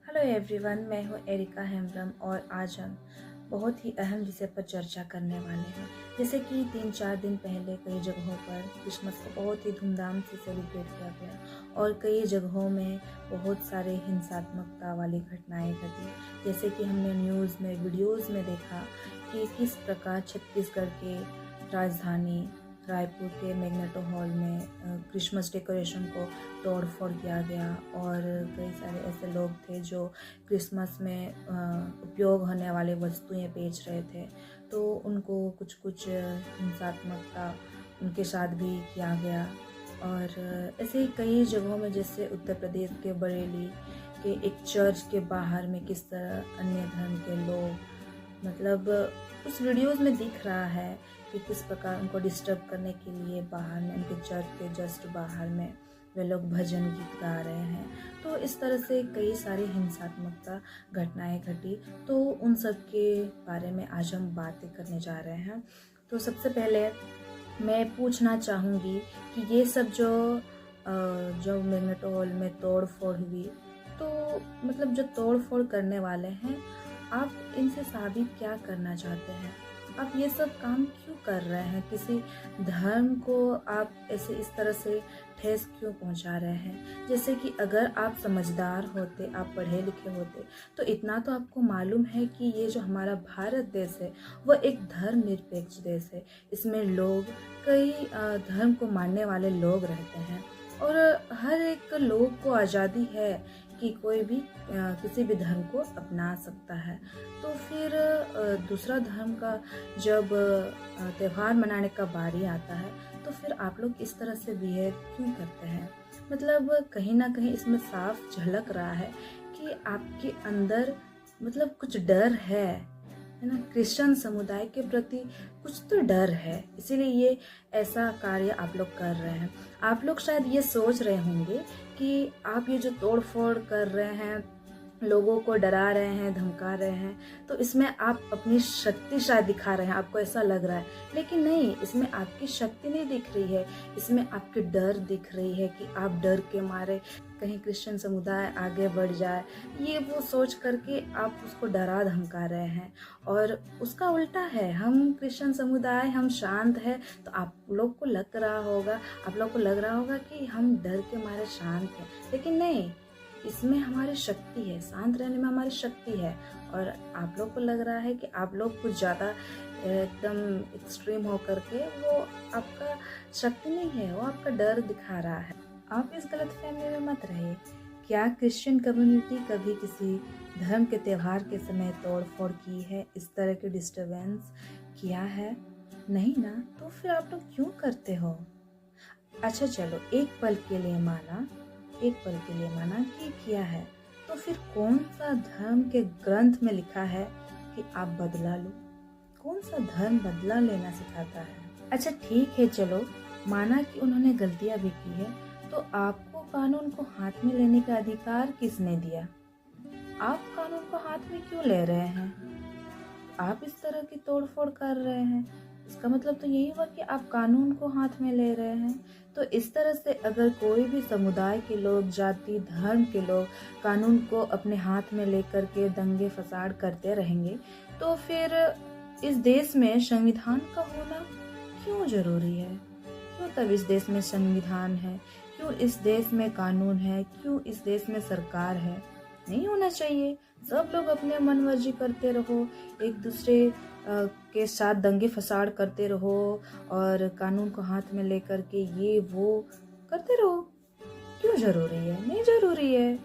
Hello everyone, मैं हूँ areca Hembrom और आज हम बहुत ही अहम विषय पर चर्चा करने वाले हैं। जैसे कि 3-4 दिन पहले कई जगहों पर क्रिसमस को बहुत ही धूमधाम से सेलिब्रेट किया गया और कई जगहों में बहुत सारे हिंसात्मकता वाली घटनाएं घटी। जैसे कि हमने न्यूज़ में वीडियोज़ में देखा कि किस प्रकार छत्तीसगढ़ के राजधानी रायपुर के मैग्नेटो हॉल में क्रिसमस डेकोरेशन को तोड़ फोड़ किया गया और कई सारे ऐसे लोग थे जो क्रिसमस में उपयोग होने वाले वस्तुएं बेच रहे थे, तो उनको कुछ हिंसात्मकता उनके साथ भी किया गया। और ऐसे ही कई जगहों में, जैसे उत्तर प्रदेश के बरेली के एक चर्च के बाहर में किस तरह अन्य धर्म के लोग उस वीडियोज़ में दिख रहा है कि किस प्रकार उनको डिस्टर्ब करने के लिए बाहर में, उनके चर्च के जस्ट बाहर में वे लोग भजन गीत गा रहे हैं। तो इस तरह से कई सारी हिंसात्मकता घटनाएं घटी, तो उन सब के बारे में आज हम बातें करने जा रहे हैं। तो सबसे पहले मैं पूछना चाहूँगी कि ये सब जो मैग्नेटो हॉल में तोड़ फोड़ हुई, तो जो तोड़ फोड़ करने वाले हैं, आप इनसे साबित क्या करना चाहते हैं? आप ये सब काम क्यों कर रहे हैं? किसी धर्म को आप ऐसे इस तरह से ठेस क्यों पहुंचा रहे हैं? जैसे कि अगर आप समझदार होते, आप पढ़े लिखे होते, तो इतना तो आपको मालूम है कि ये जो हमारा भारत देश है वह एक धर्मनिरपेक्ष देश है। इसमें लोग कई धर्म को मानने वाले लोग रहते हैं और हर एक लोग को आज़ादी है कि कोई भी किसी भी धर्म को अपना सकता है। तो फिर दूसरा धर्म का जब त्यौहार मनाने का बारी आता है, तो फिर आप लोग इस तरह से बिहेव क्यों करते हैं? कहीं ना कहीं इसमें साफ झलक रहा है कि आपके अंदर कुछ डर है ना। क्रिश्चियन समुदाय के प्रति कुछ तो डर है, इसीलिए ये ऐसा कार्य आप लोग कर रहे हैं। आप लोग शायद ये सोच रहे होंगे कि आप ये जो तोड़ फोड़ कर रहे हैं, लोगों को डरा रहे हैं, धमका रहे हैं, तो इसमें आप अपनी शक्ति शायद दिखा रहे हैं, आपको ऐसा लग रहा है। लेकिन नहीं, इसमें आपकी शक्ति नहीं दिख रही है, इसमें आपकी डर दिख रही है कि आप डर के मारे कहीं क्रिश्चियन समुदाय आगे बढ़ जाए, ये वो सोच करके आप उसको डरा धमका रहे हैं। और उसका उल्टा है, हम क्रिश्चियन समुदाय, हम शांत है, तो आप लोग को लग रहा होगा कि हम डर के मारे शांत हैं। लेकिन नहीं, इसमें हमारी शक्ति है, शांत रहने में हमारी शक्ति है। और आप लोग को लग रहा है कि आप लोग कुछ ज़्यादा एकदम एक्सट्रीम होकर के, वो आपका शक्ति नहीं है, वो आपका डर दिखा रहा है। आप इस गलतफहमी में मत रहिए। क्या क्रिश्चियन कम्युनिटी कभी किसी धर्म के त्यौहार के समय तोड़ फोड़ की है, इस तरह की डिस्टर्बेंस किया है? नहीं ना, तो फिर आप लोग क्यों करते हो? अच्छा चलो, एक पल के लिए माना कि किया है, तो फिर कौन सा धर्म के ग्रंथ में लिखा है कि आप बदला लो? कौन सा धर्म बदला लेना सिखाता है? अच्छा ठीक है, चलो माना कि उन्होंने गलतियां भी की है, तो आपको कानून को हाथ में लेने का अधिकार किसने दिया? आप कानून को हाथ में क्यों ले रहे हैं? आप इस तरह की तोड़फोड़ कर रहे हैं, इसका मतलब तो यही हुआ कि आप कानून को हाथ में ले रहे हैं। तो इस तरह से अगर कोई भी समुदाय के लोग, जाति धर्म के लोग कानून को अपने हाथ में लेकर के दंगे फसाद करते रहेंगे, तो फिर इस देश में संविधान का होना क्यों जरूरी है? क्यों तब इस देश में संविधान है? क्यों इस देश में कानून है? क्यों इस देश में सरकार है? नहीं होना चाहिए। सब लोग अपने मन मर्जी करते रहो, एक दूसरे के साथ दंगे फसाद करते रहो और कानून को हाथ में लेकर के ये वो करते रहो। क्यों जरूरी है? नहीं जरूरी है।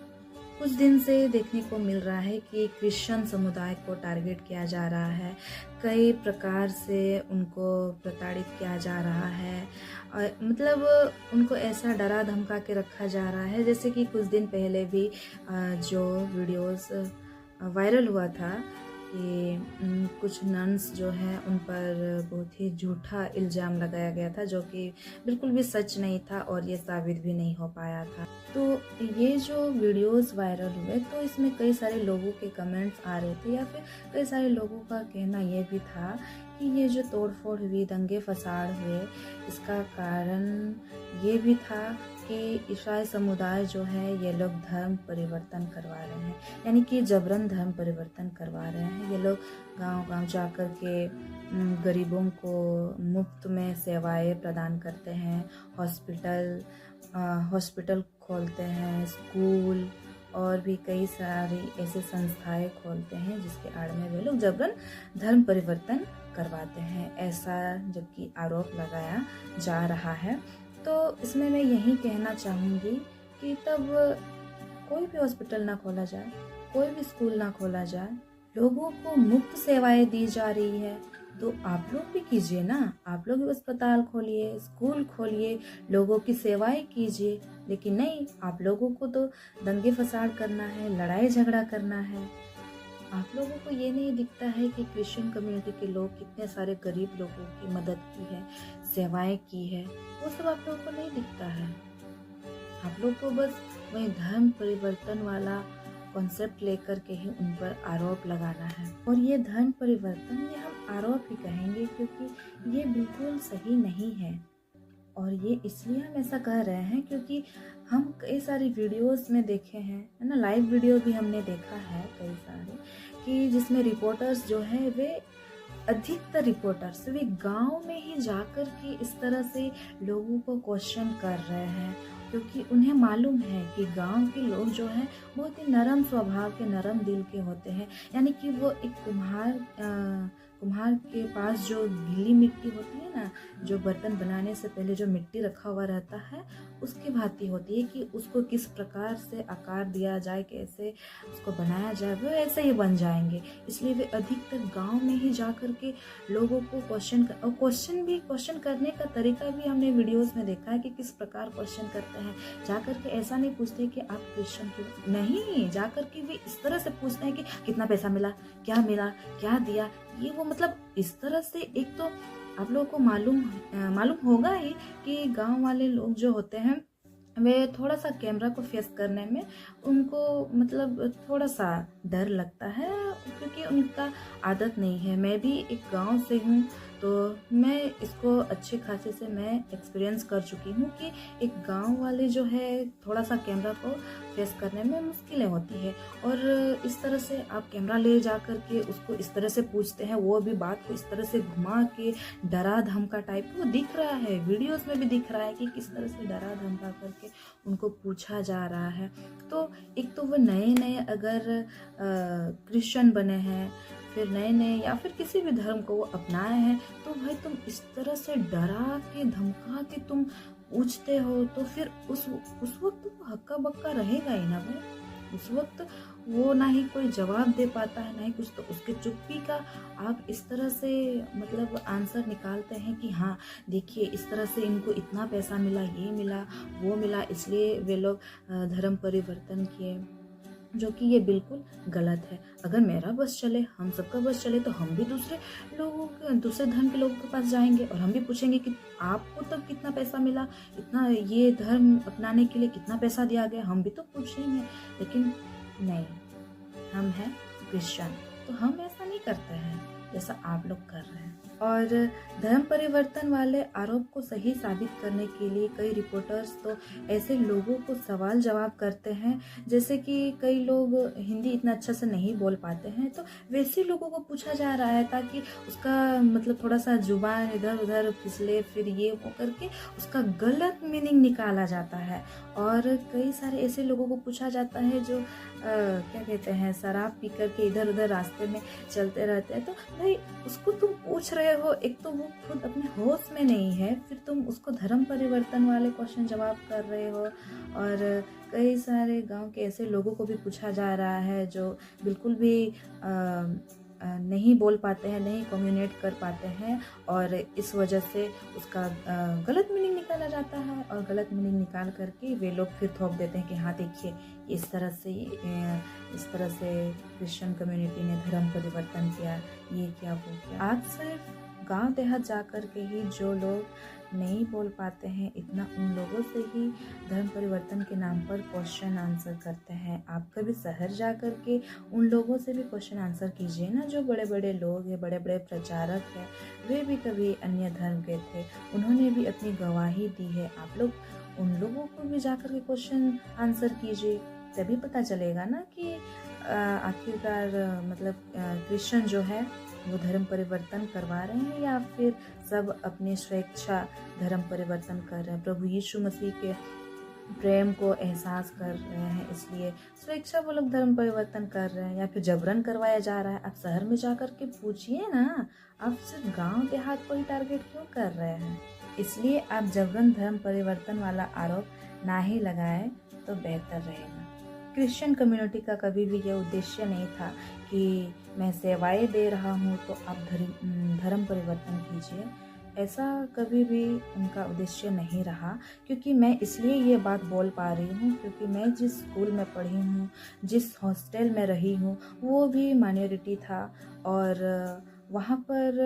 कुछ दिन से देखने को मिल रहा है कि क्रिश्चियन समुदाय को टारगेट किया जा रहा है, कई प्रकार से उनको प्रताड़ित किया जा रहा है। उनको ऐसा डरा धमका के रखा जा रहा है, जैसे कि कुछ दिन पहले भी जो वीडियोस वायरल हुआ था कि कुछ नन्स जो हैं उन पर बहुत ही झूठा इल्ज़ाम लगाया गया था, जो कि बिल्कुल भी सच नहीं था और ये साबित भी नहीं हो पाया था। तो ये जो वीडियोस वायरल हुए, तो इसमें कई सारे लोगों के कमेंट्स आ रहे थे, या फिर कई सारे लोगों का कहना ये भी था कि ये जो तोड़-फोड़ हुई, दंगे फसाद हुए, इसका कारण ये भी था कि ईसाई समुदाय जो है ये लोग धर्म परिवर्तन करवा रहे हैं, यानी कि जबरन धर्म परिवर्तन करवा रहे हैं। ये लोग गांव-गांव जाकर के गरीबों को मुफ्त में सेवाएं प्रदान करते हैं, हॉस्पिटल खोलते हैं, स्कूल और भी कई सारी ऐसे संस्थाएं खोलते हैं जिसके आड़ में वे लोग जबरन धर्म परिवर्तन करवाते हैं, ऐसा जबकि आरोप लगाया जा रहा है। तो इसमें मैं यही कहना चाहूँगी कि तब कोई भी हॉस्पिटल ना खोला जाए, कोई भी स्कूल ना खोला जाए, लोगों को मुफ्त सेवाएं दी जा रही है तो आप लोग भी कीजिए ना, आप लोग भी अस्पताल खोलिए, स्कूल खोलिए, लोगों की सेवाएं कीजिए। लेकिन नहीं, आप लोगों को तो दंगे फसाद करना है, लड़ाई झगड़ा करना है। आप लोगों को ये नहीं दिखता है कि क्रिश्चियन कम्युनिटी के लोग कितने सारे गरीब लोगों की मदद की है, सेवाएं की है, वो सब आप लोगों को नहीं दिखता है। आप लोग को बस वही धर्म परिवर्तन वाला कॉन्सेप्ट लेकर के ही उन पर आरोप लगाना है। और ये धर्म परिवर्तन ये हम आरोप ही कहेंगे क्योंकि ये बिल्कुल सही नहीं है। और ये इसलिए हम ऐसा कह रहे हैं क्योंकि हम कई सारी वीडियोस में देखे हैं, है ना, लाइव वीडियो भी हमने देखा है कई सारे, कि जिसमें रिपोर्टर्स जो है वे अधिकतर रिपोर्टर्स वे गांव में ही जाकर के इस तरह से लोगों को क्वेश्चन कर रहे हैं, क्योंकि उन्हें मालूम है कि गांव के लोग जो हैं बहुत ही नरम स्वभाव के, नरम दिल के होते हैं। यानी कि वो एक कुम्हार के पास जो गीली मिट्टी होती है ना, जो बर्तन बनाने से पहले जो मिट्टी रखा हुआ रहता है, उसकी भांति होती है कि उसको किस प्रकार से आकार दिया जाए, कैसे उसको बनाया जाए, वो ऐसे ही बन जाएंगे। इसलिए वे अधिकतर गांव में ही जा कर के लोगों को क्वेश्चन करने का तरीका भी हमने वीडियोस में देखा है कि किस प्रकार क्वेश्चन करते हैं। जाकर के ऐसा नहीं पूछते कि आप क्रिश्चियन क्यों, नहीं, जाकर के वे इस तरह से पूछते हैं कि कितना पैसा मिला, क्या दिया, ये वो, मतलब इस तरह से। एक तो आप लोगों को मालूम होगा ही कि गांव वाले लोग जो होते हैं वे थोड़ा सा कैमरा को फेस करने में उनको मतलब थोड़ा सा डर लगता है, क्योंकि उनका आदत नहीं है। मैं भी एक गांव से हूँ तो मैं इसको अच्छे खासे से मैं एक्सपीरियंस कर चुकी हूँ कि एक गांव वाले जो है थोड़ा सा कैमरा को फेस करने में मुश्किलें होती है। और इस तरह से आप कैमरा ले जा कर के उसको इस तरह से पूछते हैं, वो भी बात को इस तरह से घुमा के डरा धमका टाइप, वो दिख रहा है वीडियोस में भी दिख रहा है कि किस तरह से डरा धमका करके उनको पूछा जा रहा है। तो एक तो वो नए अगर क्रिश्चियन बने हैं, फिर नए या फिर किसी भी धर्म को वो अपनाए हैं, तो भाई तुम इस तरह से डरा के धमका के तुम पूछते हो, तो फिर उस वक्त वो हक्का बक्का रहेगा ही ना भाई। उस वक्त वो ना ही कोई जवाब दे पाता है, ना ही कुछ। तो उसके चुप्पी का आप इस तरह से मतलब आंसर निकालते हैं कि हाँ देखिए इस तरह से इनको इतना पैसा मिला, ये मिला, वो मिला, इसलिए वे लोग धर्म परिवर्तन किए, जो कि ये बिल्कुल गलत है। अगर मेरा बस चले, हम सबका बस चले, तो हम भी दूसरे धर्म के लोगों के पास जाएंगे और हम भी पूछेंगे कि आपको तब कितना पैसा मिला, इतना ये धर्म अपनाने के लिए कितना पैसा दिया गया, हम भी तो पूछेंगे। लेकिन नहीं, हम हैं क्रिश्चियन, तो हम ऐसा नहीं करते हैं जैसा आप लोग कर रहे हैं। और धर्म परिवर्तन वाले आरोप को सही साबित करने के लिए कई रिपोर्टर्स तो ऐसे लोगों को सवाल जवाब करते हैं, जैसे कि कई लोग हिंदी इतना अच्छा से नहीं बोल पाते हैं, तो वैसे लोगों को पूछा जा रहा है ताकि उसका मतलब थोड़ा सा जुबान इधर उधर फिसले, फिर ये वो करके उसका गलत मीनिंग निकाला जाता है। और कई सारे ऐसे लोगों को पूछा जाता है जो क्या कहते हैं, शराब पी करके इधर उधर रास्ते में चलते रहते हैं। तो भाई उसको तुम पूछ रहे हो, एक तो वो खुद अपने होश में नहीं है, फिर तुम उसको धर्म परिवर्तन वाले क्वेश्चन जवाब कर रहे हो। और कई सारे गांव के ऐसे लोगों को भी पूछा जा रहा है जो बिल्कुल भी नहीं बोल पाते हैं, नहीं कम्युनिकेट कर पाते हैं, और इस वजह से उसका गलत मीनिंग निकाला जाता है। और गलत मीनिंग निकाल करके वे लोग फिर थोप देते हैं कि हाँ देखिए इस तरह से क्रिश्चियन कम्युनिटी ने धर्म परिवर्तन किया, ये किया, वो किया। आप सिर्फ गांव देहात जाकर के ही जो लोग नहीं बोल पाते हैं इतना, उन लोगों से ही धर्म परिवर्तन के नाम पर क्वेश्चन आंसर करते हैं। आप कभी शहर जा कर के उन लोगों से भी क्वेश्चन आंसर कीजिए ना, जो बड़े बड़े लोग हैं, बड़े बड़े प्रचारक हैं, वे भी कभी अन्य धर्म के थे, उन्होंने भी अपनी गवाही दी है। आप लोग उन लोगों को भी जा कर के क्वेश्चन आंसर कीजिए, तभी पता चलेगा ना कि आखिरकार क्रिश्चियन जो है वो धर्म परिवर्तन करवा रहे हैं या फिर सब अपनी स्वेच्छा धर्म परिवर्तन कर रहे हैं। प्रभु यीशु मसीह के प्रेम को एहसास कर रहे हैं, इसलिए स्वेच्छा वो लोग धर्म परिवर्तन कर रहे हैं या फिर जबरन करवाया जा रहा है। आप शहर में जाकर के पूछिए ना, आप सिर्फ गांव देहात को ही टारगेट क्यों कर रहे हैं? इसलिए आप जबरन धर्म परिवर्तन वाला आरोप ना ही लगाए तो बेहतर रहेगा। क्रिश्चियन कम्युनिटी का कभी भी यह उद्देश्य नहीं था कि मैं सेवाएं दे रहा हूँ तो आप धर्म परिवर्तन कीजिए, ऐसा कभी भी उनका उद्देश्य नहीं रहा। क्योंकि मैं इसलिए ये बात बोल पा रही हूँ क्योंकि मैं जिस स्कूल में पढ़ी हूँ, जिस हॉस्टल में रही हूँ, वो भी माइनॉरिटी था और वहाँ पर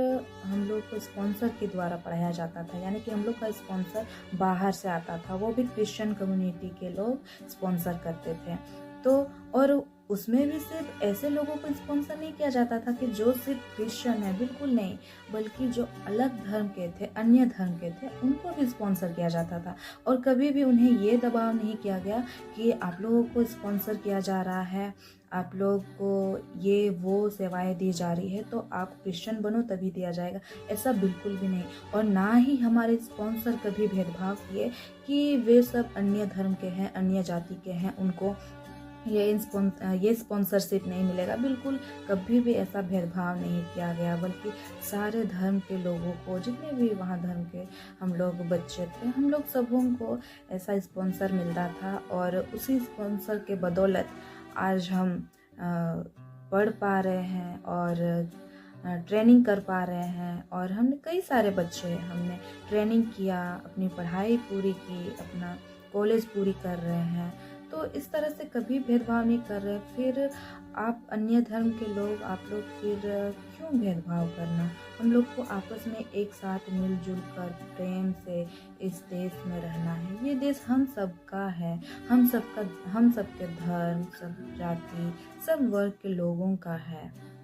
हम लोग को स्पॉन्सर के द्वारा पढ़ाया जाता था, यानी कि हम लोग का स्पॉन्सर बाहर से आता था, वो भी क्रिश्चियन कम्युनिटी के लोग स्पॉन्सर करते थे। तो और उसमें भी सिर्फ ऐसे लोगों को स्पॉन्सर नहीं किया जाता था कि जो सिर्फ क्रिश्चियन है, बिल्कुल नहीं, बल्कि जो अलग धर्म के थे, अन्य धर्म के थे, उनको भी स्पॉन्सर किया जाता था। और कभी भी उन्हें ये दबाव नहीं किया गया कि आप लोगों को स्पॉन्सर किया जा रहा है, आप लोग को ये वो सेवाएं दी जा रही है तो आप क्रिश्चियन बनो तभी दिया जाएगा, ऐसा बिल्कुल भी नहीं। और ना ही हमारे स्पॉन्सर कभी भेदभाव किए कि वे सब अन्य धर्म के हैं, अन्य जाति के हैं, उनको ये स्पॉन्सरशिप नहीं मिलेगा, बिल्कुल कभी भी ऐसा भेदभाव नहीं किया गया। बल्कि सारे धर्म के लोगों को, जितने भी वहाँ धर्म के हम लोग बच्चे थे, हम लोग सबों को ऐसा स्पॉन्सर मिलता था। और उसी स्पॉन्सर के बदौलत आज हम पढ़ पा रहे हैं और ट्रेनिंग कर पा रहे हैं। और हमने कई सारे बच्चे, हमने ट्रेनिंग किया, अपनी पढ़ाई पूरी की, अपना कॉलेज पूरी कर रहे हैं। तो इस तरह से कभी भेदभाव नहीं कर रहे। फिर आप अन्य धर्म के लोग, आप लोग फिर क्यों भेदभाव करना? हम लोग को आपस में एक साथ मिलजुल कर प्रेम से इस देश में रहना है। ये देश हम सबका है, हम सबके धर्म, सब जाति, सब वर्ग के लोगों का है।